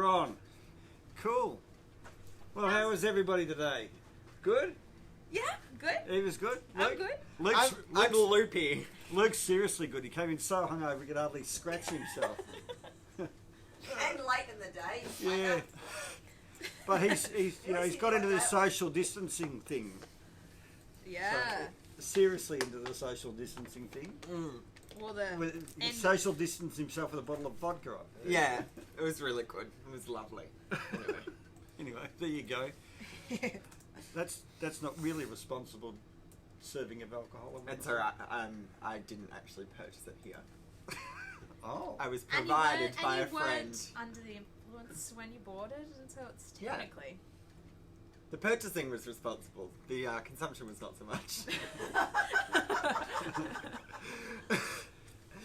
We're on. Cool. Well, how was everybody today? Good? Yeah, good. Eva's good? I'm good. Luke's, I'm loopy. Luke's seriously good. He came in so hungover he could hardly scratch himself. And late in the day. Yeah. But he's got into this social distancing thing. Yeah. Seriously into the social distancing thing. Well, He social distanced himself with a bottle of vodka. Yeah, it was really good. It was lovely. Anyway, there you go. That's not really responsible serving of alcohol. It's alright. I didn't actually purchase it here. Oh. I was provided by a friend. weren't under the influence when you bought it, and so it's Yeah. technically. The purchasing was responsible. The consumption was not so much.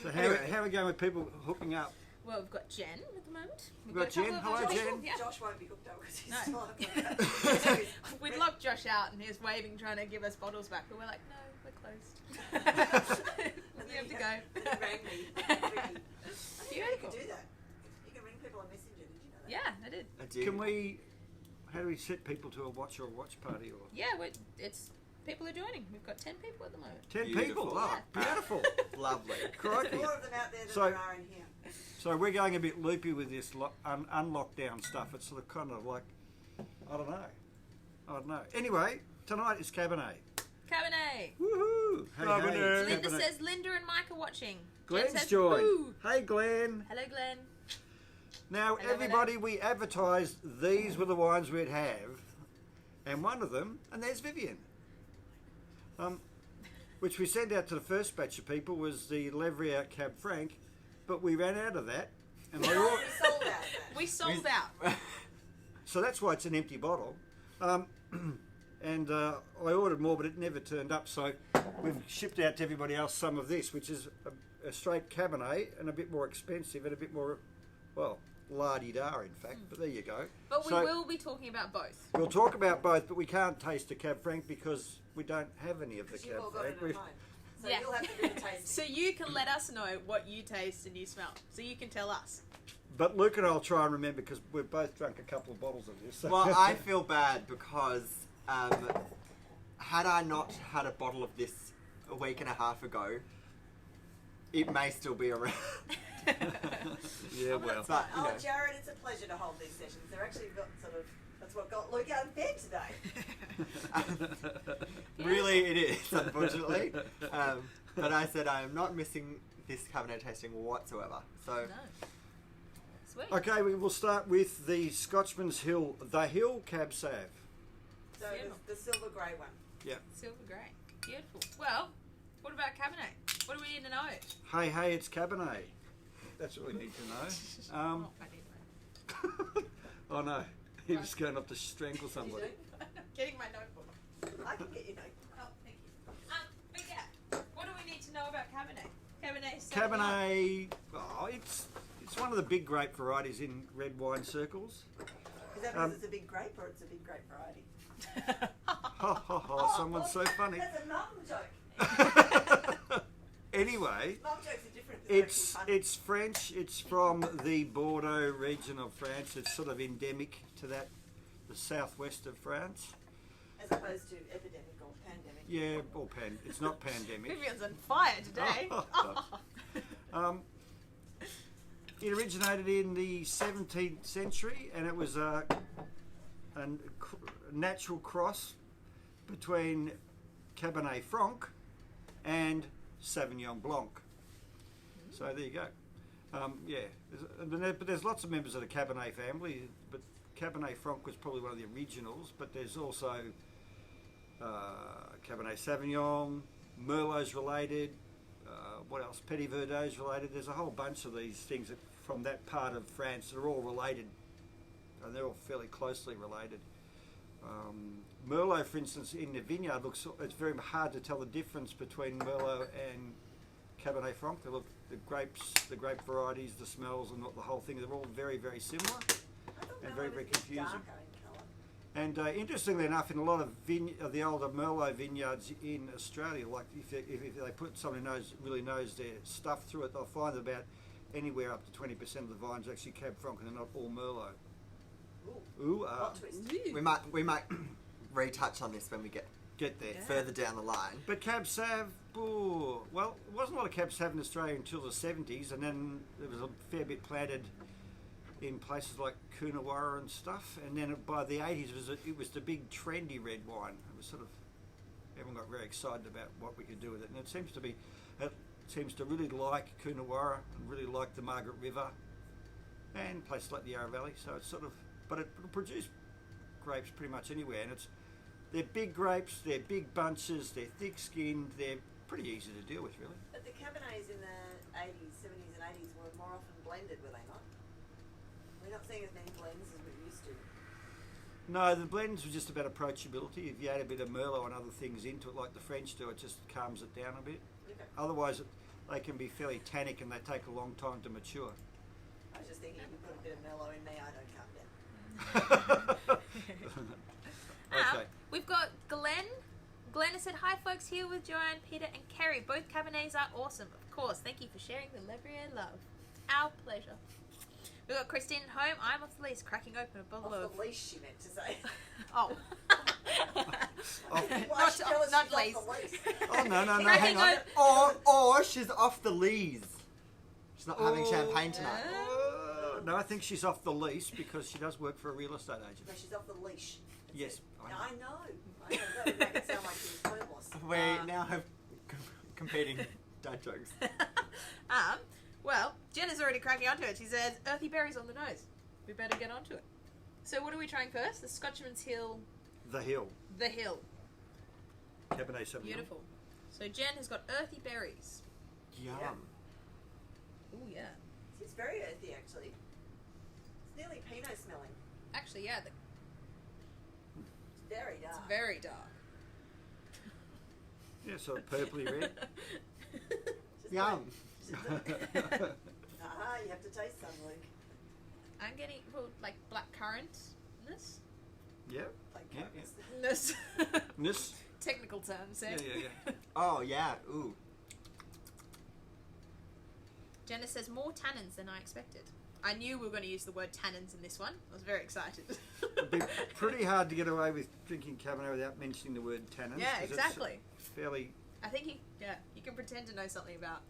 So how are we going with people hooking up? Well, we've got Jen at the moment. We've got Jen. Hello, Jen. Yeah. Josh won't be hooked up because he's No. still We'd locked Josh out, and he was waving, trying to give us bottles back, but we're like, no, we're closed. You have to go. Then he rang me. I didn't know you Beautiful. could do that. You can ring people on Messenger. Did you know that? Yeah, I did. I do. Can we? How do we set people to a watch party or? Yeah, people are joining. We've got 10 people at the moment. 10 Beautiful. people. Oh, beautiful. Lovely. Crikey. More of them out there than So- there are in here. So we're going a bit loopy with this unlockdown stuff. It's sort of kind of like, I don't know. Anyway, tonight is Cabernet. Cabernet. Woohoo! Hey, Cabernet. hey, Linda Cabernet. says Linda and Mike are watching. Jen Glenn's says, joined. boo. Hey, Glenn. Hello, Glenn. Now, Hello, everybody, we advertised these were the wines we'd have, and one of them, and there's Vivian, which we sent out to the first batch of people, was the Levier Cab Franc, but we ran out of that, and I We ordered, sold out that. We sold out. so that's why it's an empty bottle. And I ordered more, but it never turned up, so we've shipped out to everybody else some of this, which is a straight Cabernet, and a bit more expensive, and a bit more, well, la-di-da, in fact, but there you go. But we So- will be talking about both. We'll talk about both, but we can't taste the Cab Franc because we don't have any of the Because you've Cab all got it Franc. at home. So Yeah. you'll have to do the tasting. So you can let us know what you taste and you smell. So you can tell us. But Luke and I'll try and remember because we've both drunk a couple of bottles of this. So. Well, I feel bad because had I not had a bottle of this a week and a half ago, it may still be around. Yeah, I'm well. not- But, you know. Jared, it's a pleasure to hold these sessions. They're actually got sort of, that's what got Luke out of bed today. Really, it is, unfortunately. But I said I am not missing this Cabernet tasting whatsoever. So, No. Sweet. Okay, we will start with the Scotchmans Hill, the Hill CabSav. So the silver grey one. Yeah. Silver grey. Beautiful. Well, what about Cabernet? What do we need to know? Hey, it's Cabernet. That's what we need to know. Oh, I need to know. Oh no, he was going up to strangle Did you somebody. do? Getting my notebook. I can get you know. Oh, thank you. But yeah, what do we need to know about Cabernet? Cabernet Sauvignon. Cabernet, oh, it's one of the big grape varieties in red wine circles. Is that because it's a big grape or it's a big grape variety? Ha ha ha! Someone's so funny. That's a mum joke. Anyway. Mum jokes are different. They're actually funny. It's French. It's from the Bordeaux region of France. It's sort of endemic to the southwest of France. As opposed to epidemic or pandemic. Yeah, or it's not pandemic. Vivian's on fire today. It originated in the 17th century, and it was a natural cross between Cabernet Franc and Sauvignon Blanc. So there you go. Yeah, but there's lots of members of the Cabernet family, but Cabernet Franc was probably one of the originals, but there's also Cabernet Sauvignon, Merlot's related, what else? Petit Verdot's related. There's a whole bunch of these things from that part of France that are all related, and they're all fairly closely related. Merlot, for instance, in the vineyard, it's very hard to tell the difference between Merlot and Cabernet Franc. The grape varieties, the smells, and the whole thing, they're all very, very similar and very, very confusing. And interestingly enough, in a lot of the older Merlot vineyards in Australia, like if they put someone who really knows their stuff through it, they'll find about anywhere up to 20% of the vines are actually Cab Franc, and they're not all Merlot. Ooh, Plot twist. Ooh. We might retouch on this when we get get there. Yeah. further down the line. But CabSav, well, it wasn't a lot of CabSav in Australia until the 70s, and then there was a fair bit planted in places like Coonawarra and stuff. And then by the 80s, it was the big trendy red wine. It was sort of, everyone got very excited about what we could do with it. And it seems to really like Coonawarra and really like the Margaret River and places like the Yarra Valley. So it's sort of, but it'll produce grapes pretty much anywhere, and they're big grapes, they're big bunches, they're thick-skinned, they're pretty easy to deal with, really. But the Cabernets in the 80s, 70s and 80s were more often blended, were they not? We're not seeing as many blends as we used to. No, the blends were just about approachability. If you add a bit of Merlot and other things into it, like the French do, it just calms it down a bit. Okay. Otherwise, they can be fairly tannic and they take a long time to mature. I was just thinking if you put a bit of Merlot in me, I don't calm down. Okay. We've got Glenn. Glenn has said, hi folks, here with Joanne, Peter and Kerry. Both Cabernets are awesome. Of course, thank you for sharing the Levier love. Our pleasure. We've got Christine at home. I'm off the lease, cracking open a bottle Off of... the leash, she meant to say. Oh. Why should tell us not she's lease. off the leash? Oh, no, Cracking hang on. Or she's off the lees. She's not having Oh. champagne tonight. No, I think she's off the lease because she does work for a real estate agent. No, she's off the leash. That's Yes, it. I know. I know. That would make it sound like she was homeless. We now have competing dad jokes. Well, Jenna's already cracking onto it. She says, earthy berries on the nose. We better get onto it. So what are we trying first? The Scotchman's Hill, The Hill, the Hill. Cabernet Sauvignon. Beautiful. So Jen has got earthy berries. Yum. Yeah. Oh yeah. It's very earthy, actually. It's nearly Pinot smelling. Actually, yeah, It's very dark. it's very dark. Yeah, sort of purpley red. Just Yum. you have to taste some, Luke. I'm getting like black currant in this. Yeah. Like Yeah, carrots. This This. technical terms. Eh? Yeah. Oh yeah. Ooh. Jenna says more tannins than I expected. I knew we were going to use the word tannins in this one. I was very excited. It'd be pretty hard to get away with drinking Cabernet without mentioning the word tannins. Yeah, 'cause it's exactly. Fairly. I think you can pretend to know something about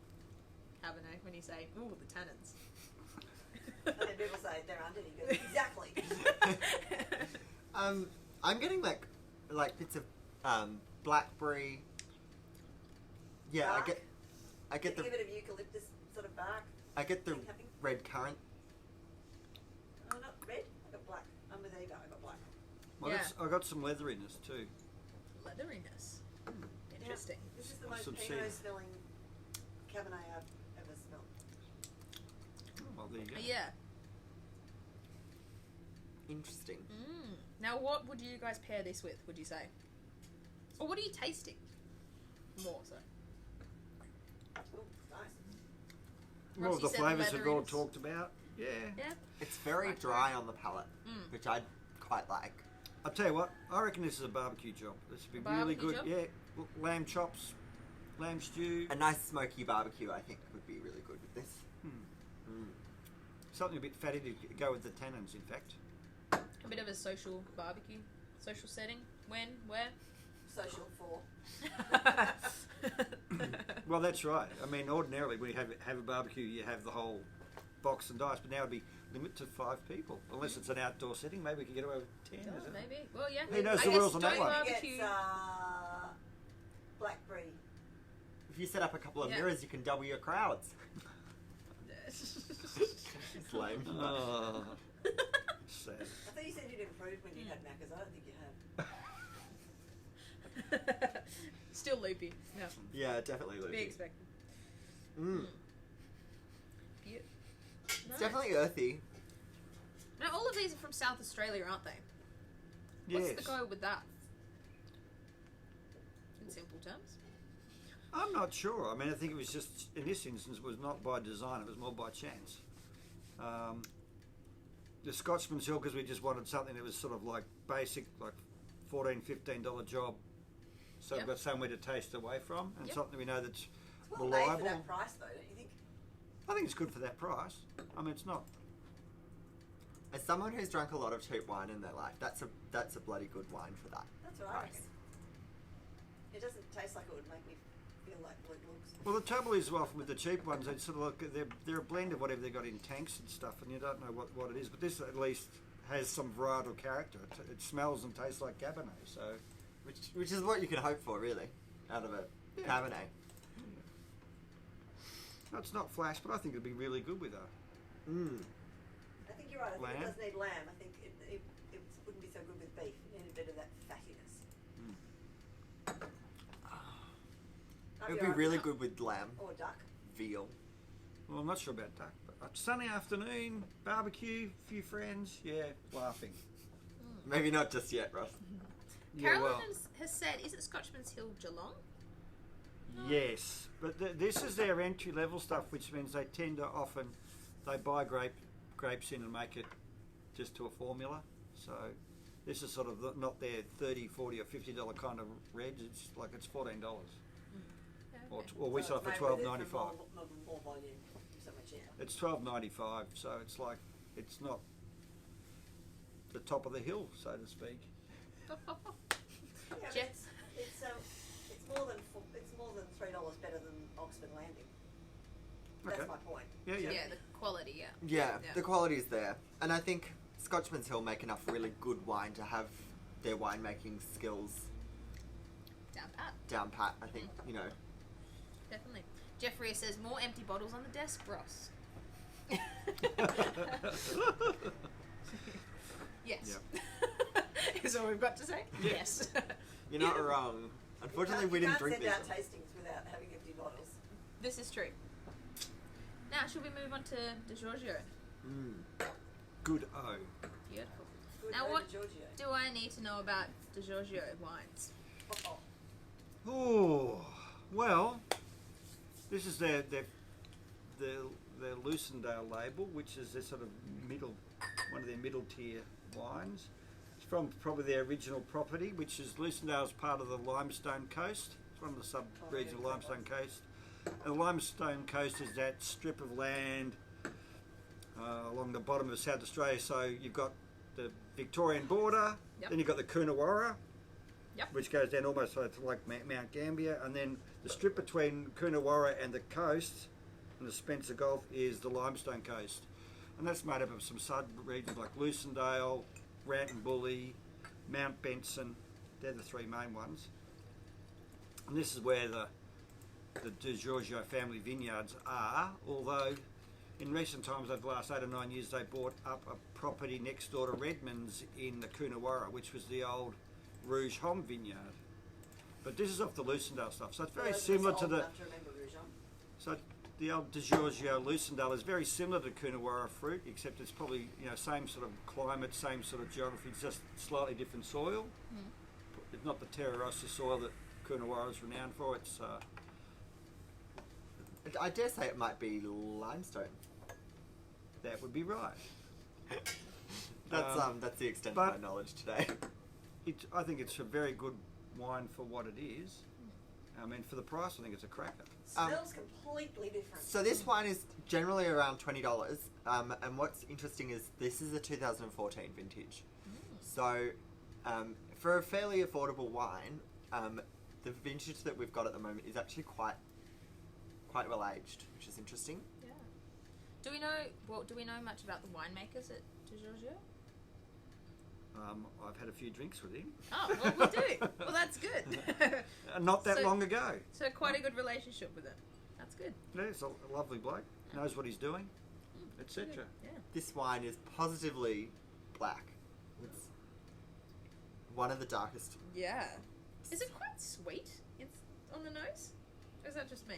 Cabernet when you say, ooh, the tannins. And then people say there aren't any good. Exactly. I'm getting like bits of blackberry. Yeah, Bark? I get the Give it a eucalyptus sort of bark. I get the thing happening. red currant. Oh, not red. I got black. I'm with Eva. I got black. Yeah. I got some leatheriness too. Leatheriness. Interesting. This is the most Some Pinot seed. smelling Cabernet I've ever smelled. Well, there you go. Yeah. Interesting. Now, what would you guys pair this with, would you say? Or what are you tasting? More so. Oh, nice. More of Rossi the said flavours we've all leatheriness. talked about. Yeah. Yeah. It's very dry on the palate, which I quite like. I'll tell you what, I reckon this is a barbecue job. This would be really Barbecue good. job? Yeah, lamb chops, lamb stew, A nice smoky barbecue, I think, would be really good with this. something a bit fatty to go with the tannins, in fact. A bit of a social barbecue. Social setting. When? Where? Social for. Well, that's right. I mean, ordinarily when you have a barbecue, you have the whole box and dice, but now it'd be limited to 5 people, unless it's an outdoor setting. Maybe we could get away with 10. Oh, is it? maybe. Well, yeah. Who knows I the guess rules on that joint one? barbecue. Gets blackberry. If you set up a couple of Yeah. mirrors, you can double your crowds. It's lame. Oh, sad. I thought you said you'd improved when you had Macca's. I don't think you have. Still loopy. No. Yeah, definitely Be loopy. expected. It's definitely earthy. Now, all of these are from South Australia, aren't they? What's Yes. the go with that? In simple terms. I'm not sure. I mean, I think it was just, in this instance, it was not by design, it was more by chance. The Scotchman's Hill, because we just wanted something that was sort of like basic, like $14, $15 job. So Yep. we've got somewhere to taste away from, and Yep. something we know that's It's well made for reliable. that price, though, don't you think? I think it's good for that price. I mean, it's not. As someone who's drunk a lot of cheap wine in their life, that's a bloody good wine for that That's what I price. reckon. It doesn't taste like it would make me feel like what it looks. Well, the trouble is, often with the cheap ones, they sort of look, they're a blend of whatever they've got in tanks and stuff, and you don't know what it is. But this at least has some varietal character. It smells and tastes like Cabernet, so... Which is what you can hope for, really, out of a Yeah. Cabernet. No, it's not flash, but I think it'd be really good with a... I think you're right. I think Lamb? it does need lamb. I think it wouldn't be so good with beef. It needed a bit of that fattiness. I'd It would be alright really with good with lamb, duck. Or duck. veal. Well, I'm not sure about duck, but a sunny afternoon, barbecue, few friends, yeah, laughing. Maybe not just yet, Ross. Yeah, Carolyn well, has said, is it Scotchmans Hill Geelong? yes, but this is their entry level stuff, which means they tend to often they buy grapes in and make it just to a formula. So this is sort of not their $30, $40 or $50 kind of red. It's like it's $14, or we sell it for $12.95. More volume, so much cheaper. It's $12.95, so it's like it's not the top of the hill, so to speak. Yeah, but Jeff? it's more than $3 better than Oxford Landing. That's Okay. my point. Yeah, yeah. Yeah, the quality, yeah. Yeah, Yeah. the quality's there. And I think Scotchmans Hill make enough really good wine to have their winemaking skills Down pat. down pat, I think, you know. Definitely. Jeffrey says, more empty bottles on the desk, Ross. Yes. Is all we've got to say? Yes. You're not wrong. Unfortunately, we didn't drink You this. can't send out tastings without having empty bottles. This is true. Now, should we move on to Giorgio? Good O. Beautiful. Good Now, over what Giorgio. do I need to know about Giorgio wines? Oh, Oh, well, this is their Lucindale label, which is their sort of one of their middle tier wines. It's from probably their original property, which is Lucindale's part of the Limestone Coast. It's one of the sub-regions of the Limestone Coast. And the Limestone Coast is that strip of land along the bottom of South Australia. So you've got the Victorian border, Yep. then you've got the Coonawarra, Yep. which goes down almost like Mount Gambier, and then the strip between Coonawarra and the coast and the Spencer Gulf is the Limestone Coast. And that's made up of some sub-regions like Lucindale, Rantanbully, Mount Benson. They're the three main ones. And this is where the De Giorgio family vineyards are, although in recent times, over the last 8 or 9 years, they bought up a property next door to Redmond's in the Coonawarra, which was the old Rouge Homme vineyard. But this is off the Lucindale stuff, so it's very similar to the... Enough to remember Rougon. So the old De Giorgio Lucindale is very similar to Coonawarra fruit, except it's probably same sort of climate, same sort of geography, it's just slightly different soil. It's not the Terra Rossa soil that Coonawarra is renowned for. It's I dare say it might be limestone. that would be right. That's the extent of my knowledge today. I think it's a very good wine for what it is. I mean, for the price, I think it's a cracker. Smells completely different. So this wine is generally around $20. And what's interesting is this is a 2014 vintage. So for a fairly affordable wine, the vintage that we've got at the moment is actually quite well aged, which is interesting. Yeah. Do we know much about the winemakers at De Giorgio? I've had a few drinks with him. Oh, well, we do. Well, that's good. Not that So- long ago. So quite a good relationship with him. That's good. Yeah, he's a lovely bloke. Knows what he's doing, etc. Yeah. This wine is positively black. It's one of the darkest. Yeah. Is it quite sweet? It's on the nose? Or is that just me?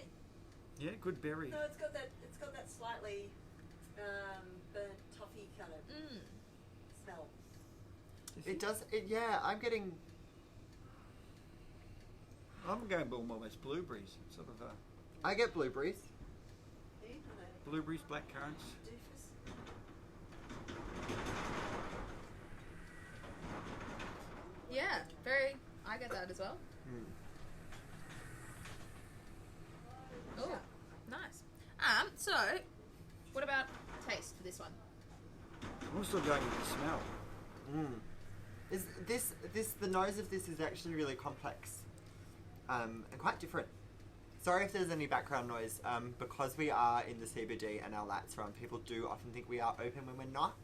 Yeah, good berry. No, it's got that slightly burnt toffee kind of smell. It does. Yeah, I'm getting. I'm going almost blueberries. It's sort of I get blueberries. Yeah, I know. blueberries, black currants. Doofus. Yeah, very. I get that as well. Oh, nice. So, what about taste for this one? I'm still going with the smell. Is the nose of this is actually really complex, and quite different. Sorry if there's any background noise. Because we are in the CBD and our lights are on, people do often think we are open when we're not.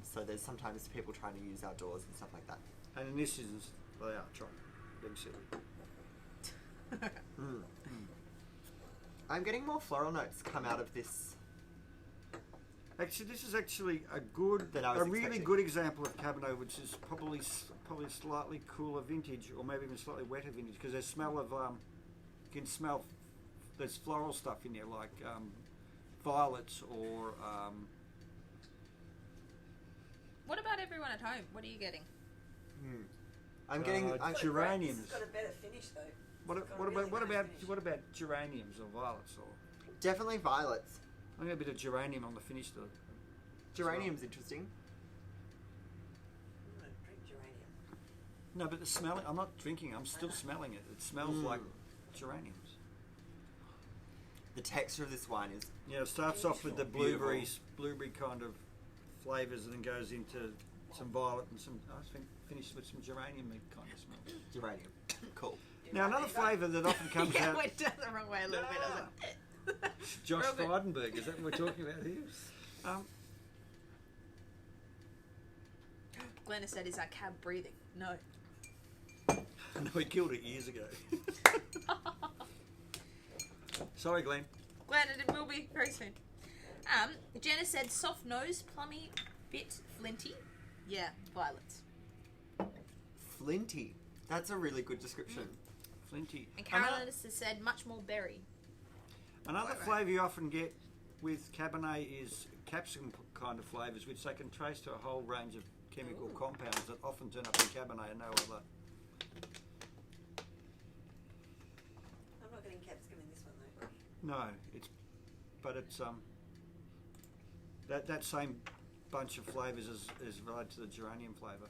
So there's sometimes people trying to use our doors and stuff like that. And in this instance, they are trying. Being silly. I'm getting more floral notes come out of this. Actually, this is actually a good, Than I was a really expecting. good example of Cabernet, which is probably a slightly cooler vintage, or maybe even slightly wetter vintage, because there's smell of you can smell there's floral stuff in there like violets or What about everyone at home? What are you getting? I'm getting geraniums. It's got a better finish though. What It's got a about really what nice about finish. what about geraniums or violets or? definitely violets. I'm gonna get a bit of geranium on the finish though. Geranium's interesting. I'm gonna drink geranium. No, but the smell. I'm not drinking. I'm still smelling it. It smells like geraniums. The texture of this wine is Yeah, it starts off with the Beautiful. blueberry kind of flavours, and then goes into some violet and some. I think finished with some geranium kind of smell. geranium. Cool. Now another flavour that often comes yeah, out. went down the wrong way a little bit. I was like, Josh Robert. Frydenberg, is that what we're talking about here? Glenna said, "Is our cab breathing?" No. No, we killed it years ago. Sorry, Glenn. Glad it will be very soon. Jenna said, "Soft nose, plummy, bit flinty." Yeah, violets. Flinty. That's a really good description. Flinty. And Carolyn has said, "Much more berry." Another Right. flavour you often get with Cabernet is capsicum kind of flavours, which they can trace to a whole range of chemical compounds that often turn up in Cabernet and no other. I'm not getting capsicum in this one though. No, it's that same bunch of flavours is related to the geranium flavour.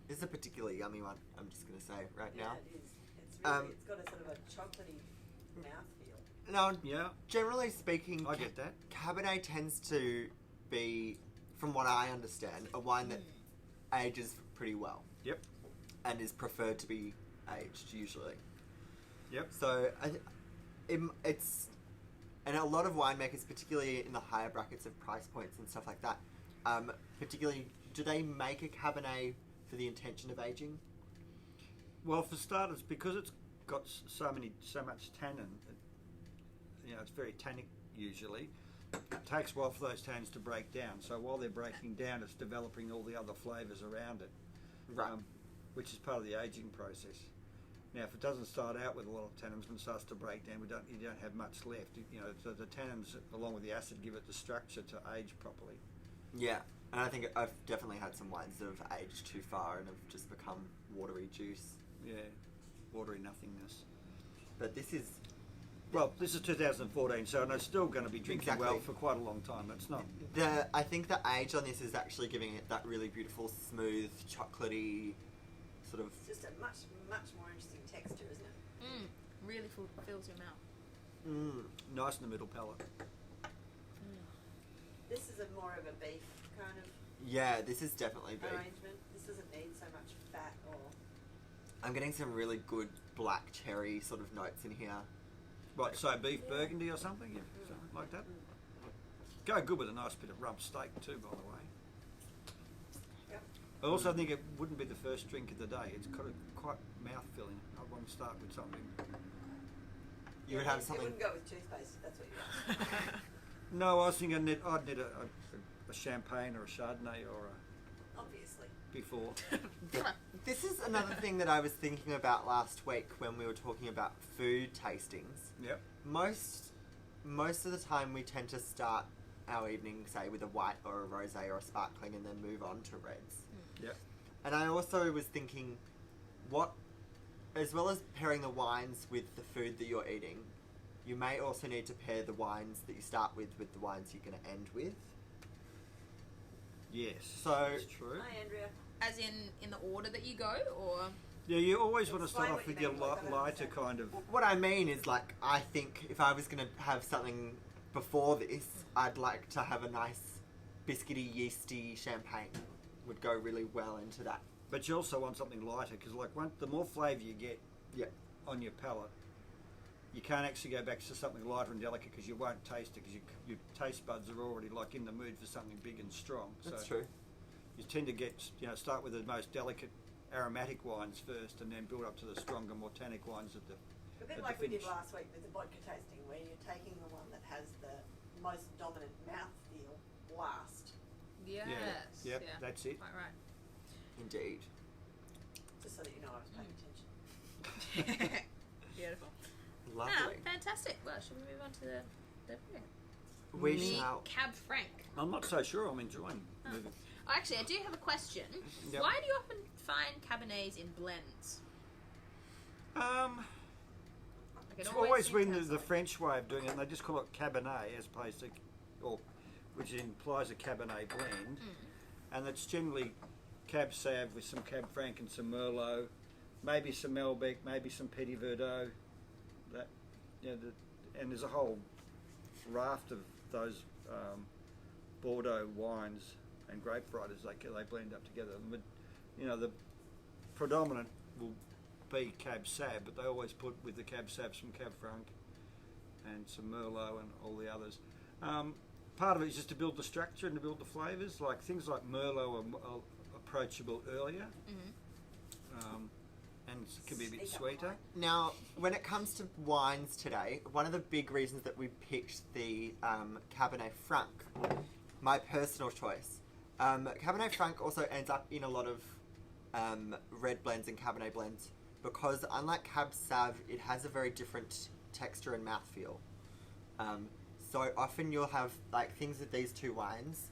This is a particularly yummy one, I'm just going to say right Yeah, now. it is. It's really, it's got a sort of a chocolatey mouthfeel. Now, Yeah, generally speaking, I get that. Cabernet tends to be, from what I understand, a wine that ages pretty well Yep. and is preferred to be aged usually. Yep. So it's, and a lot of winemakers, particularly in the higher brackets of price points and stuff like that, particularly, do they make a Cabernet for the intention of aging? Well, for starters, because it's got so much tannin, it's very tannic usually. It takes a while for those tannins to break down. So while they're breaking down, it's developing all the other flavours around it, Right. which is part of the aging process. Now, if it doesn't start out with a lot of tannins, when it starts to break down, you don't have much left. So the tannins, along with the acid, give it the structure to age properly. Yeah, and I think I've definitely had some wines that have aged too far and have just become watery juice. Yeah, watery nothingness. But this is, Well, this is 2014, so it's still going to be drinking Exactly. well for quite a long time. It's not. I think the age on this is actually giving it that really beautiful, smooth, chocolatey sort of. It's just a much more interesting texture, isn't it? Really fills your mouth. Nice in the middle palate. This is a more of a beef kind of Yeah, this is definitely beef. arrangement. This doesn't need so much fat or. I'm getting some really good black cherry sort of notes in here. What, so beef burgundy or something? Yeah, something like that? Go good with a nice bit of rump steak too, by the way. Yep. I also think it wouldn't be the first drink of the day. It's got quite mouth-filling. I want to start with something. You would have It something. wouldn't go with toothpaste if that's what you want. No, I was thinking I'd need a champagne or a Chardonnay or Obviously. before. This is another thing that I was thinking about last week when we were talking about food tastings. Yep. Most of the time we tend to start our evening, say, with a white or a rosé or a sparkling and then move on to reds. Yep. And I also was thinking, as well as pairing the wines with the food that you're eating, you may also need to pair the wines that you start with the wines you're going to end with. Yes. So- that's true. Hi, Andrea. As in the order that you go, or Yeah, you always want to start Explain off what you with your mean, like, I don't lighter understand. kind of. What I mean is, like, I think if I was going to have something before this, I'd like to have a nice biscuity, yeasty champagne. Would go really well into that. But you also want something lighter because, like, the more flavour you get on your palate, you can't actually go back to something lighter and delicate because you won't taste it because your taste buds are already like in the mood for something big and strong. That's so true. You tend to get, start with the most delicate aromatic wines first and then build up to the stronger, more tannic wines at the A bit like we did last week with the vodka tasting, where you're taking the one that has the most dominant mouthfeel last. Yes. Yeah, that's it. Quite right. Indeed. Just so that you know I was paying attention. Beautiful. Lovely. Now, fantastic. Well, should we move on to the We the shall. Cab Franc? I'm not so sure I'm enjoying moving. Oh, actually, I do have a question. Yep. Why do you often find Cabernets in blends? Like, it It's always seems been to the have French way of doing it, and they just call it Cabernet as opposed to, which implies a Cabernet blend, and it's generally CabSav with some Cab Franc and some Merlot, maybe some Malbec, maybe some Petit Verdot. That, and there's a whole raft of those Bordeaux wines and grape varieties they blend up together. But, the predominant will be CabSav, but they always put with the CabSav some Cab Franc and some Merlot and all the others. Part of it is just to build the structure and to build the flavours. Like things like Merlot are approachable earlier, and can be a bit sweeter. Now, when it comes to wines today, one of the big reasons that we picked the Cabernet Franc, my personal choice, Cabernet Franc also ends up in a lot of red blends and Cabernet blends because unlike CabSav, it has a very different texture and mouthfeel. So often you'll have like things with these two wines,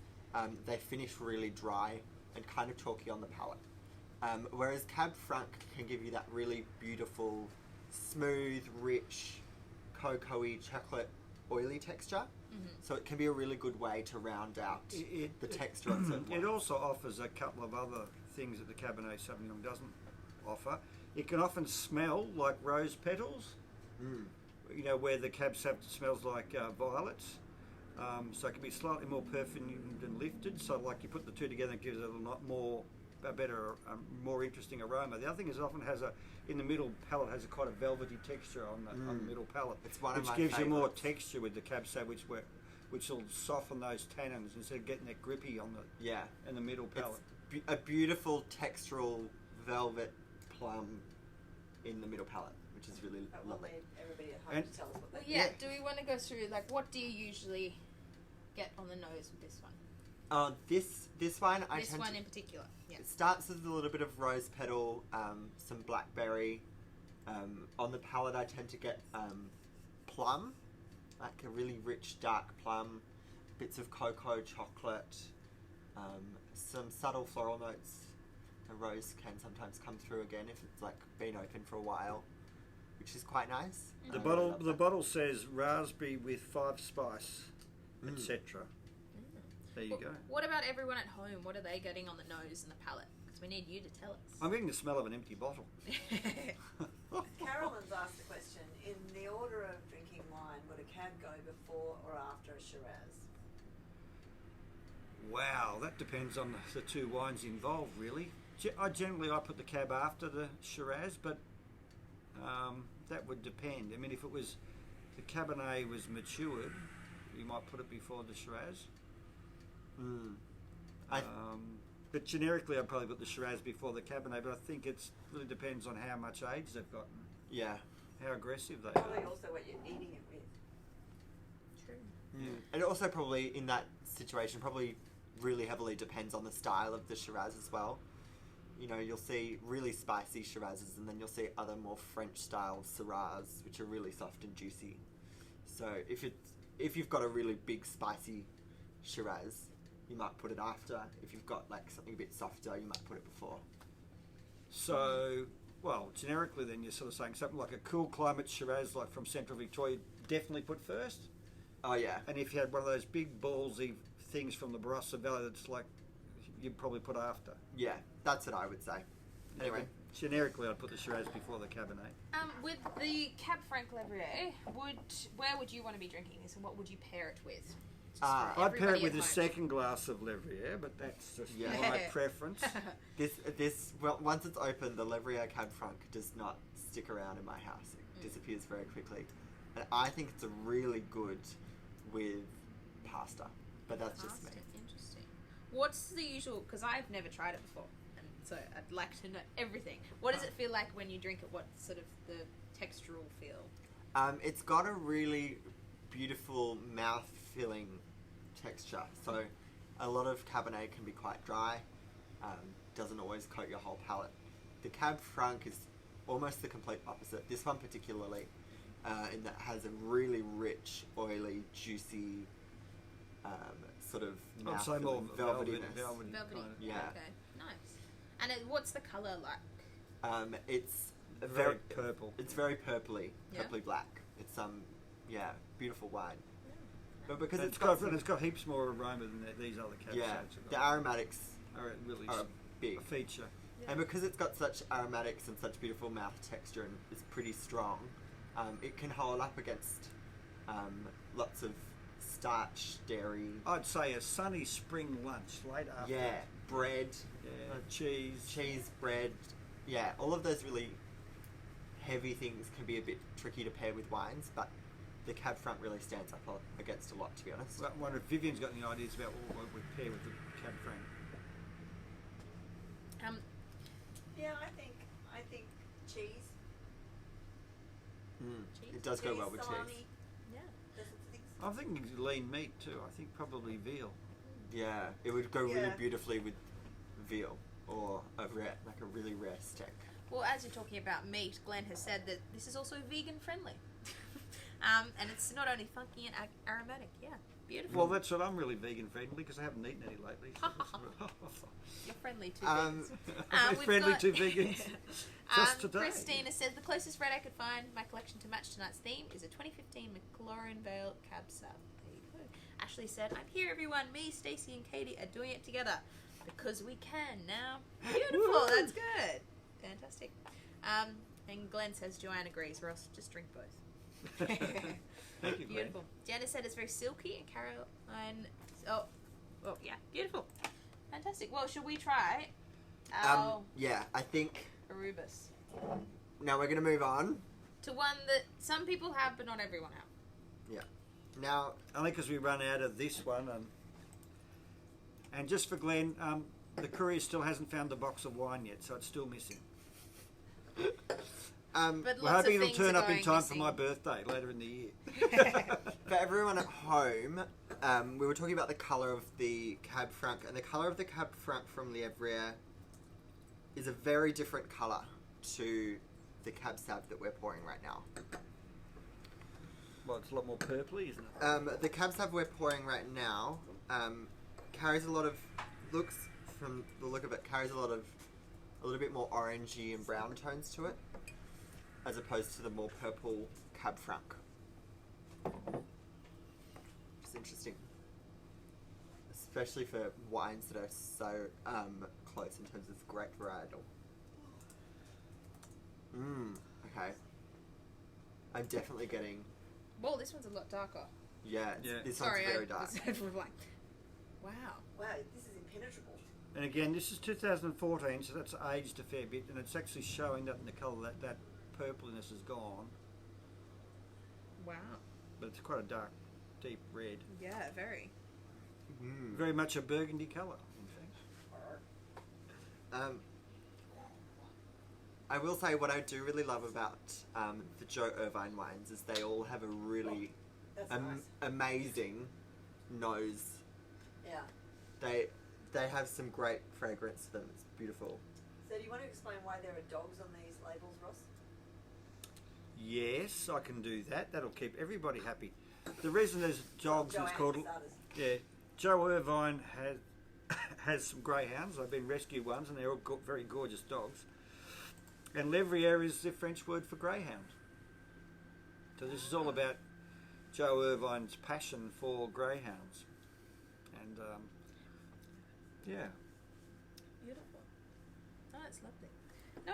they finish really dry and kind of chalky on the palate. Whereas Cab Franc can give you that really beautiful, smooth, rich, cocoa-y, chocolate, oily texture. So it can be a really good way to round out the texture of certain wines. It also offers a couple of other things that the Cabernet Sauvignon doesn't offer. It can often smell like rose petals, where the CabSav smells like violets. So it can be slightly more perfumed and lifted. So like you put the two together, it gives it a better, more interesting aroma. The other thing is it often has in the middle palate has quite a velvety texture on the middle palate. It's one of my which gives you more favourites. texture with the CabSav, which will soften those tannins instead of getting that grippy on the in the middle palate. It's a beautiful textural velvet plum in the middle palate, which is really But we'll lovely. need everybody at home to tell us what they Yeah. Yeah. Do we want to go through what do you usually get on the nose with this one? This wine, I This tend one to, in particular. Yeah. it starts with a little bit of rose petal, some blackberry. On the palate, I tend to get plum, like a really rich dark plum, bits of cocoa, chocolate, some subtle floral notes. A rose can sometimes come through again if it's like been open for a while, which is quite nice. The I bottle really love the that. bottle says raspberry with 5 spice, etc. There you go. What about everyone at home? What are they getting on the nose and the palate? Because we need you to tell us. I'm getting the smell of an empty bottle. Carolyn's asked the question, in the order of drinking wine, would a cab go before or after a Shiraz? Wow, that depends on the two wines involved, really. I put the cab after the Shiraz, but that would depend. I mean, if it was the Cabernet was matured, you might put it before the Shiraz. But generically, I'd probably put the Shiraz before the Cabernet. But I think it really depends on how much age they've got, Yeah. how aggressive they Probably are. also what you're eating it with. True. And it also probably, in that situation, probably really heavily depends on the style of the Shiraz as well. You'll see really spicy Shirazes, and then you'll see other more French-style Syrahs, which are really soft and juicy. So if you've got a really big spicy Shiraz, you might put it after. If you've got like something a bit softer, you might put it before. So, well, generically, then you're sort of saying something like a cool climate Shiraz, like from Central Victoria, definitely put first. Oh yeah. And if you had one of those big ballsy things from the Barossa Valley, that's like you'd probably put after. Yeah, that's what I would say. Anyway, generically, I'd put the Shiraz before the Cabernet. With the Cab Franc Levier, where would you want to be drinking this, and what would you pair it with? Just for I'd pair everybody it with at a home. second glass of Levier, but that's just Yeah. my preference. Well, once it's open, the Levier Cab Franc does not stick around in my house. It disappears very quickly. And I think it's a really good with pasta, but that's just me. Pasta, interesting. What's the usual? Because I've never tried it before, and so I'd like to know everything. What does it feel like when you drink it? What sort of the textural feel? It's got a really beautiful mouth-filling texture. So a lot of Cabernet can be quite dry, doesn't always coat your whole palate. The Cab Franc is almost the complete opposite. This one particularly, in that has a really rich, oily, juicy, sort of I'd say more velvetiness. velvety. Velvety. kind of- Yeah. Okay. Nice. And what's the color like? It's Very purple. It's very purpley, Yeah. purpley black. It's beautiful wine. But because And it's got heaps more aroma than these other CabSavs. yeah, have the got. aromatics Are really are big. a feature. And because it's got such aromatics and such beautiful mouth texture and it's pretty strong, it can hold up against lots of starch, dairy, I'd say a sunny spring lunch late after. bread, Cheese. bread. Yeah, all of those really heavy things can be a bit tricky to pair with wines, but the Cab Franc really stands up against a lot, to be honest. I wonder if Vivian's got any ideas about what would pair with the Cab Franc. Yeah, I think cheese. It does go well with salami, cheese. Yeah. those sorts of things. I'm thinking lean meat too. I think probably veal. Yeah, it would go really Yeah. beautifully with veal or a really rare steak. Well, as you're talking about meat, Glenn has said that this is also vegan friendly. And it's not only funky and aromatic. Yeah, beautiful. Well, that's what I'm really vegan friendly because I haven't eaten any lately. So You're friendly to Um, vegans. We're We've friendly got- to vegans. Just today. Christina says the closest red I could find my collection to match tonight's theme is a 2015 McLaurin Vale CabSav. There you go. Ashley said, "I'm here, everyone. Me, Stacey, and Katie are doing it together because we can now." Beautiful. Woo! That's good. Fantastic. And Glenn says Joanne agrees, or else just drink both. Thank you, Glenn. Beautiful. Janice said it's very silky, and Caroline. Oh, yeah, beautiful. Fantastic. Well, should we try our I think Arubis now we're going to move on. to one that some people have, but not everyone have? Now, Only because we run out of this one, and just for Glenn, the courier still hasn't found the box of wine yet, so it's still missing. But We're lots hoping of it'll things turn are up in going time missing. for my birthday later in the year. for everyone at home, we were talking about the colour of the Cab Franc, and the colour of the Cab Franc from Levier is a very different colour to the CabSav that we're pouring right now. Well, it's a lot more purpley, isn't it? The CabSav we're pouring right now carries a lot of from the look of it, carries a little bit more orangey and brown tones to it, as opposed to the more purple Cab Franc. It's interesting, especially for wines that are so close in terms of grape varietal. Okay. I'm definitely getting. Well, this one's a lot darker. Yeah. This Sorry, one's very dark. Wow. Wow, this is impenetrable. And again, this is 2014, so that's aged a fair bit, and it's actually showing that in the colour that purpliness is gone, Wow. but it's quite a dark, deep red. Yeah, very. Very much a burgundy colour, in fact. I will say what I do really love about the Joe Irvine wines is they all have a really That's nice. amazing nose. Yeah. They have some great fragrance to them. It's beautiful. So do you want to explain why there are dogs on these labels, Ross? Yes, I can do that. That'll keep everybody happy. The reason there's dogs is Joanne called... for starters. Yeah, Joe Irvine has some greyhounds. They've been rescued ones, and they're all very gorgeous dogs. And Levier is the French word for greyhound. So this is all about Joe Irvine's passion for greyhounds. And, yeah. Beautiful. Oh, it's lovely. No,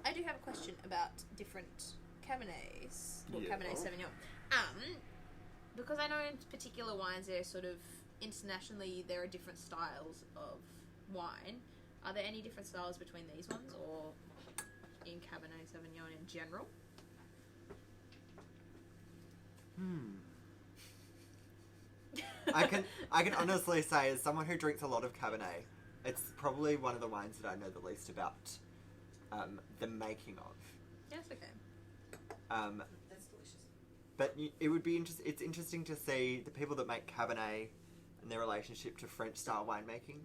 I do have a question about different Cabernets, or Yeah. Cabernet Sauvignon. Because I know in particular wines, there are sort of internationally there are different styles of wine. Are there any different styles between these ones, or in Cabernet Sauvignon in general? I can honestly say, as someone who drinks a lot of Cabernet, it's probably one of the wines that I know the least about the making of. Yes, okay. That's delicious. But it would be it's interesting to see the people that make Cabernet and their relationship to French style winemaking.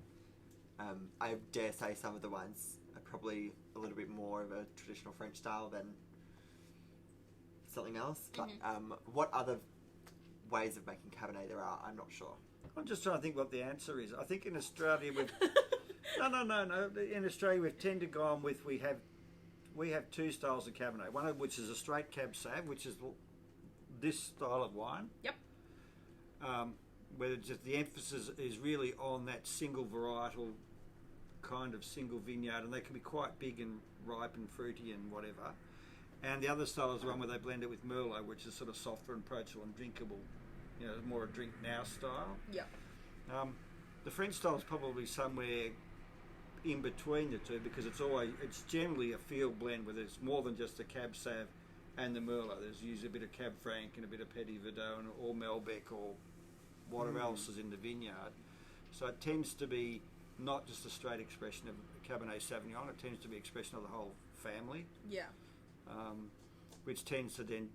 I dare say some of the wines are probably a little bit more of a traditional French style than something else. But what other ways of making Cabernet there are, I'm not sure. I'm just trying to think what the answer is. I think in Australia we've no. In Australia we've tended to go on with we have two styles of Cabernet. One of which is a straight CabSav, which is this style of wine. Yep. Where just the emphasis is really on that single varietal kind of single vineyard, and they can be quite big and ripe and fruity and whatever. And the other style is the one where they blend it with Merlot, which is sort of softer and approachable and drinkable. You know, more a drink now style. Yep. The French style is probably somewhere in between the two, because it's generally a field blend where there's more than just the CabSav and the Merlot. There's usually a bit of Cab Franc and a bit of Petit Verdot or Malbec or whatever else is in the vineyard. So it tends to be not just a straight expression of Cabernet Sauvignon, it tends to be an expression of the whole family, Yeah. which tends to then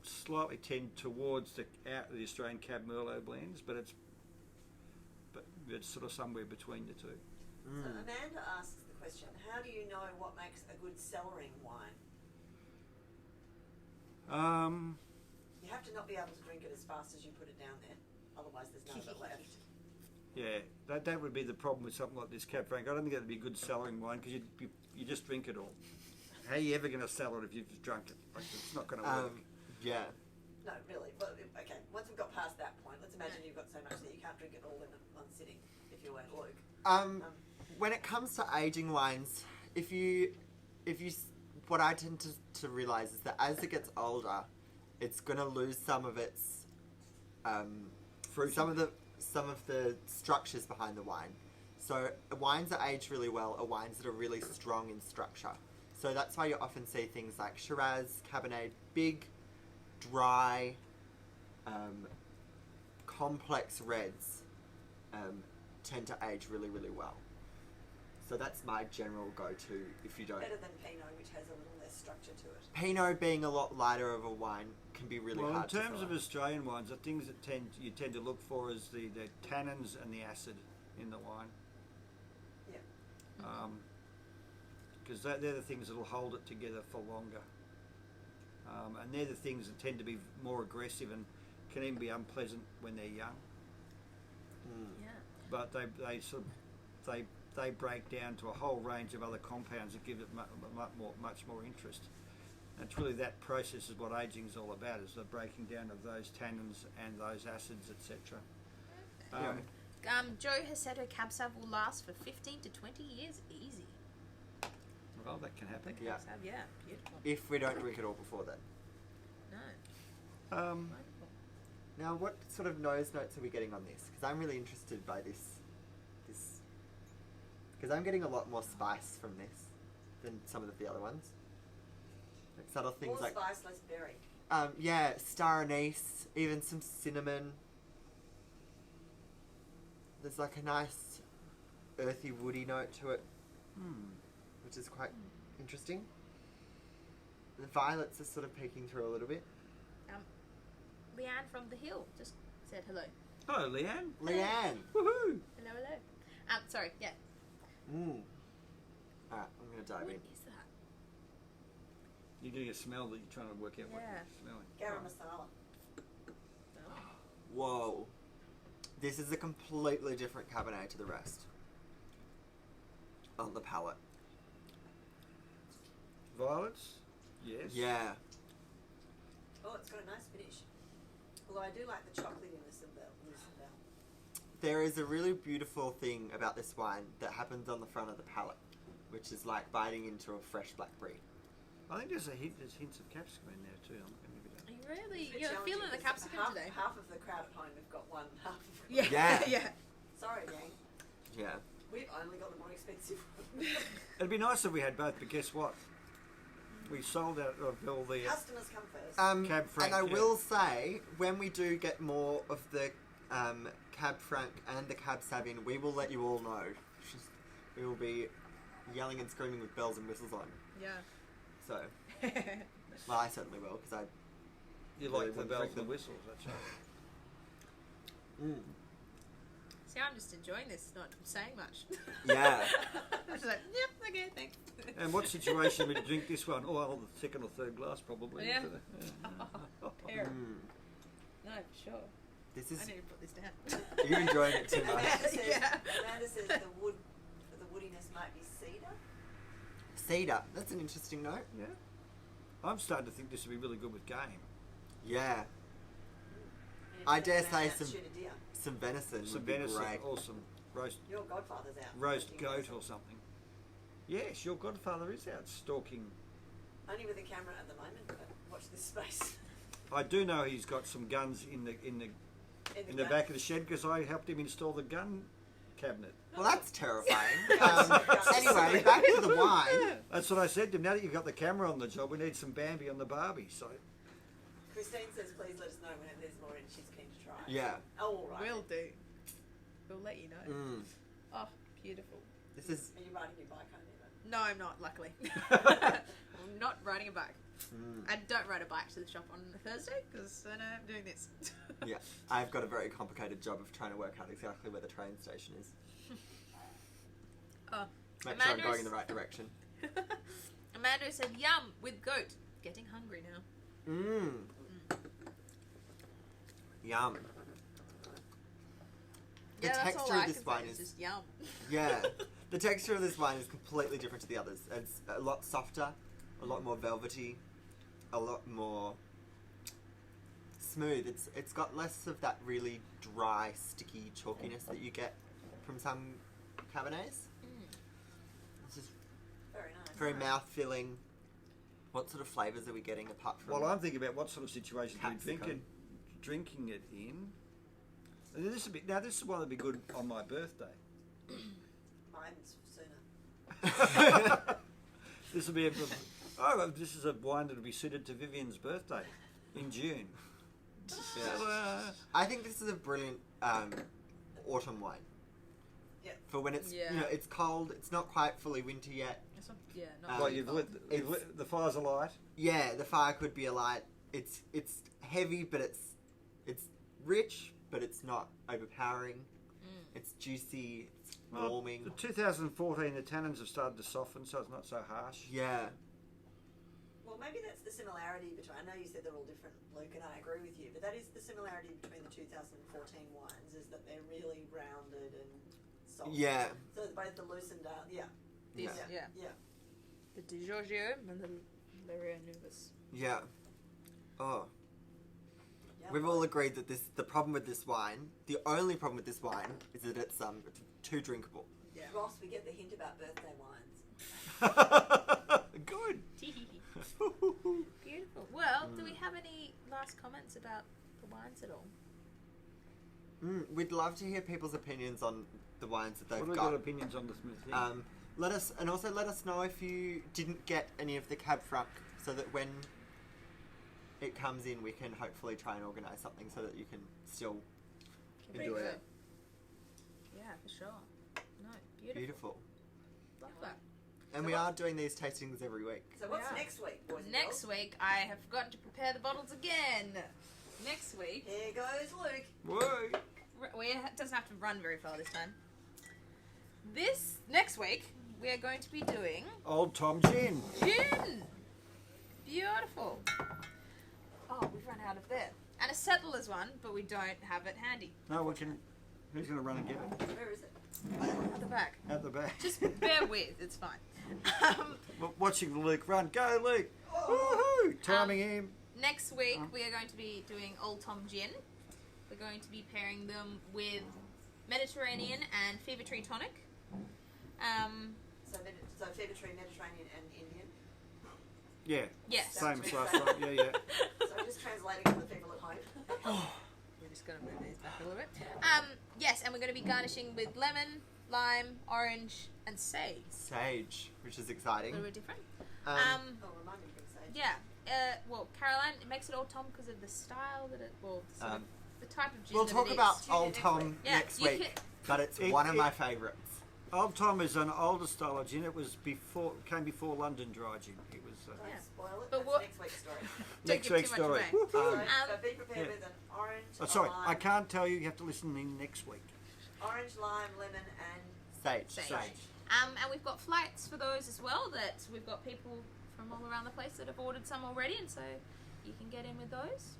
slightly tend towards the Australian Cab Merlot blends, but it's sort of somewhere between the two. So Amanda asks the question, how do you know what makes a good cellaring wine? You have to not be able to drink it as fast as you put it down there, otherwise there's none of it left. Yeah, that would be the problem with something like this Cab Franc. I don't think that'd be a good cellaring wine, because you just drink it all. How are you ever going to cellar it if you've drunk it? Like, it's not going to work. Yeah. No, really. Well, okay, once we've got past that point, let's imagine you've got so much that you can't drink it all in one sitting, if you weren't Luke. When it comes to aging wines, what I tend to realise is that as it gets older, it's going to lose some of its Fruity. some of the structures behind the wine. So wines that age really well are wines that are really strong in structure. So that's why you often see things like Shiraz, Cabernet, big, dry, complex reds tend to age really, really well. So that's my general go-to if you don't... Better than Pinot, which has a little less structure to it. Pinot being a lot lighter of a wine can be really hard to in terms fill of Australian wines, the things that you tend to look for is the tannins and the acid in the wine. Yeah. Because they're the things that will hold it together for longer. And they're the things that tend to be more aggressive and can even be unpleasant when they're young. Yeah. But they break down to a whole range of other compounds that give it much more interest. And it's really that process is what aging is all about, is the breaking down of those tannins and those acids, etc. Joe has said her CabSav will last for 15 to 20 years easy. Well, that can happen. Yeah. CabSav, yeah, beautiful. if we don't drink it all before then. No. Um, Wonderful. Now, what sort of nose notes are we getting on this? Because I'm really interested by this. Because I'm getting a lot more spice from this than some of the other ones. Like subtle things More like... spice, less berry. yeah, star anise, even some cinnamon. There's like a nice earthy, woody note to it, which is quite interesting. The violets are sort of peeking through a little bit. Leanne from the Hill just said hello. hello, Leanne. Leanne! Woohoo! Hello. Sorry, yeah. Alright, I'm going to dive What in. is that? You're getting a smell that you're trying to work out what Yeah. you're smelling. Garam Right. masala. Whoa. This is a completely different Cabernet to the rest. On the palate. Violets? Yes. Yeah. Oh, it's got a nice finish. Although I do like the chocolatiness of the Lucindale. There is a really beautiful thing about this wine that happens on the front of the palate. which is like biting into a fresh blackberry. I think there's hints of capsicum in there too. I'm going to give it Are you really? It's a bit You're challenging feeling the 'cause capsicum today. Half of the crowd at home have got one, half of Yeah. Yeah. Yeah. Sorry, gang. Yeah. We've only got the more expensive one. It'd be nice if we had both, but guess what? We sold out of all the. Customers come first. Cab Franc, and I yeah. will say, when we do get more of the Cab Franc and the CabSav in, we will let you all know. We will be yelling and screaming with bells and whistles on. Yeah. So, well, I certainly will, because I... You really like the wouldn't bells drink and them. whistles, that's right. See, I'm just enjoying this, not saying much. Yeah. I'm just like, yep, okay, thanks. And what situation would you drink this one? Oh, well, the second or third glass probably. Yeah. Yeah. Pear. No, for sure. This I is... need to put this down. Are you enjoying it too much? Amanda says, Yeah. Amanda says the woodiness might be cedar. Cedar. That's an interesting note. Yeah. I'm starting to think this would be really good with game. Yeah. And if I you dare go say out and some shoot a deer. some venison Some would be venison great. or some roast Your godfather's out. roast hunting goat venison. or something. Yes, your godfather is out stalking. Only with a camera at the moment, but watch this space. I do know he's got some guns in the back of the shed because I helped him install the gun cabinet. Well, that's terrifying. Guns. Anyway, back to the wine. That's what I said to him. Now that you've got the camera on the job, we need some Bambi on the Barbie. So Christine says, please let us know when there's more and she's keen to try. Yeah. Oh, all right. Will do. We'll let you know. Mm. Oh, beautiful. This is... Are you riding your bike home, Eva? No, I'm not, luckily. I'm not riding a bike. Mm. I don't ride a bike to the shop on a Thursday because I know I'm doing this. Yeah, I've got a very complicated job of trying to work out exactly where the train station is. Oh, Make sure I'm going Amanda's- in the right direction. Amanda said, "Yum with goat." Getting hungry now. Mmm. Yum. The Yeah, that's all texture I of can this say wine is is... just yum. Yeah. The texture of this wine is completely different to the others. It's a lot softer, a lot more velvety, a lot more smooth. It's got less of that really dry, sticky chalkiness that you get from some Cabernets. It's just Very nice. very mouth-filling. What sort of flavours are we getting apart from... well, I'm thinking about what sort of situation are we Capsicum. drinking it in. And this is one that'd be good on my birthday. Mine's sooner. This will be this is a wine that'll be suited to Vivian's birthday in June. So, I think this is a brilliant autumn wine. Yeah. For when it's Yeah. you know it's cold, it's not quite fully winter yet. It's not, yeah, Um, not well, really you've cold. lit, the fires are light. Yeah, the fire could be a light. It's heavy, but it's rich, but it's not overpowering. It's juicy. It's Well, warming. the 2014, the tannins have started to soften, so it's not so harsh. Yeah. Well, maybe that's the similarity between. I know you said they're all different, Luke, and I agree with you, but that is the similarity between the 2014 wines is that they're really rounded and soft. Yeah. So both the Lucindale, yeah, These, Yeah. yeah. The Giorgio and the Levier Barossa. Yeah. Oh. yeah. We've all agreed that the problem with this wine, the only problem with this wine, is that it's too drinkable. Yeah. Ross, we get the hint about birthday wines. Good. Beautiful. Well, do we have any last comments about the wines at all? We'd love to hear people's opinions on the wines that What they've have we got. got opinions on this thing? Let us know if you didn't get any of the Cab Franc, so that when it comes in, we can hopefully try and organise something so that you can still enjoy Pretty it. good. Yeah, for sure. No, beautiful. Beautiful. Love that. And So we what- are doing these tastings every week. So what's Yeah. next week, boys and Next girls? week, I have forgotten to prepare the bottles again. Next week, Here goes Luke. Whoa. it doesn't have to run very far this time. Next week, we are going to be doing Old Tom Gin. gin. Beautiful. Oh, we've run out of there. And a Settlers one, but we don't have it handy. No, we can. Who's going to run and get it? Where is it? At the back. At the back. Just bear with, it's fine. Watching Luke run. Go, Luke. Woohoo! Timing him. Next week, we are going to be doing Old Tom Gin. We're going to be pairing them with Mediterranean and Fever Tree Tonic. So So fever tree, Mediterranean, and Indian. Yeah. Yes. Same as last time. Yeah. So I'm just translating for the people at home. We're just going to move these back a little bit. Yes, and we're going to be garnishing with lemon, lime, orange, and sage. Sage, which is A exciting. little bit different. Oh, remind me of Big Sage. Yeah. Well, Caroline, it makes it Old Tom because of the style that it, well, sort of the type of gin We'll that talk it is. about Tune in Old next Tom week. Yeah, next you week, can- but it's It- one of it- my favourites. Old Tom is an older style of gin. It was came before London Dry Gin. It was Don't Yeah. spoil it. But That's what- next week's story. Don't next give week's too much story. away. So be prepared yeah. with an orange, Sorry, lime, I can't tell you. You have to listen in next week. orange, lime, lemon, and Sage. Sage. Sage. And we've got flights for those as well. That we've got people from all around the place that have ordered some already, and so you can get in with those.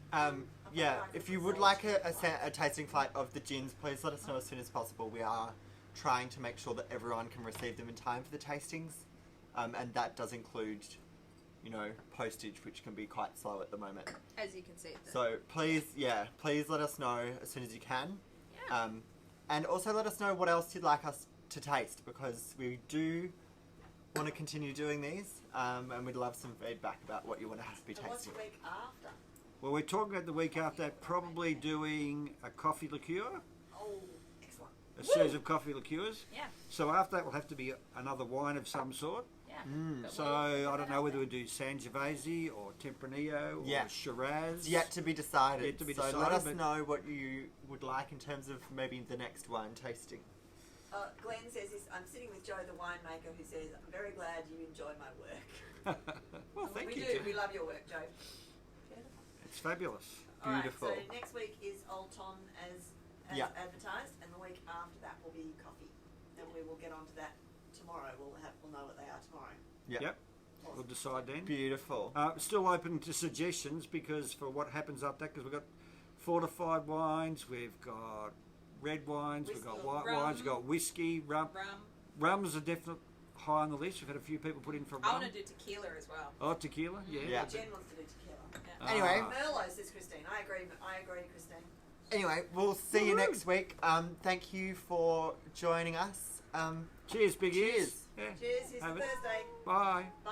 Yeah, if you would like a tasting flight of the gins, please let us know as soon as possible. We are trying to make sure that everyone can receive them in time for the tastings, and that does include, postage, which can be quite slow at the moment. As you can see. So please let us know as soon as you can. Yeah. And also let us know what else you'd like us to taste, because we do want to continue doing these, and we'd love some feedback about what you want us to be and what's tasting. the week after? Well, we're talking about the week after that, probably doing a coffee liqueur, Oh, excellent. a series of coffee liqueurs. Yeah. So after that will have to be another wine of some sort. Yeah. But So we'll- I don't know whether we do Sangiovese or Tempranillo or Yeah. Shiraz. It's yet to be decided. Yet to be so let decided, us but- know what you would like in terms of maybe the next wine tasting. Glenn says I'm sitting with Joe, the winemaker, who says, I'm very glad you enjoy my work. Well, thank we you. do. Jen. We love your work, Joe. It's fabulous. Beautiful. All right, so next week is Old Tom as Yeah. advertised, and the week after that will be coffee, and we will get on to that tomorrow. We'll know what they are tomorrow. Yeah. Yep. We'll decide then. Beautiful. Still open to suggestions because for what happens after that, because we've got fortified wines, we've got red wines, we've got Whiskey, white rum. wines, we've got whiskey, rum. Rum's a definite high on the list. We've had a few people put in for I rum. want to do tequila as well. Oh, tequila? Yeah. Yeah. Jen wants to do tequila. Yeah. Anyway. Merlot, says Christine. I agree, Christine. Anyway, we'll see you Woohoo. next week. Thank you for joining us. Cheers, big Cheers. ears. Yeah. Cheers, here's Have to it. Thursday. Bye. Bye.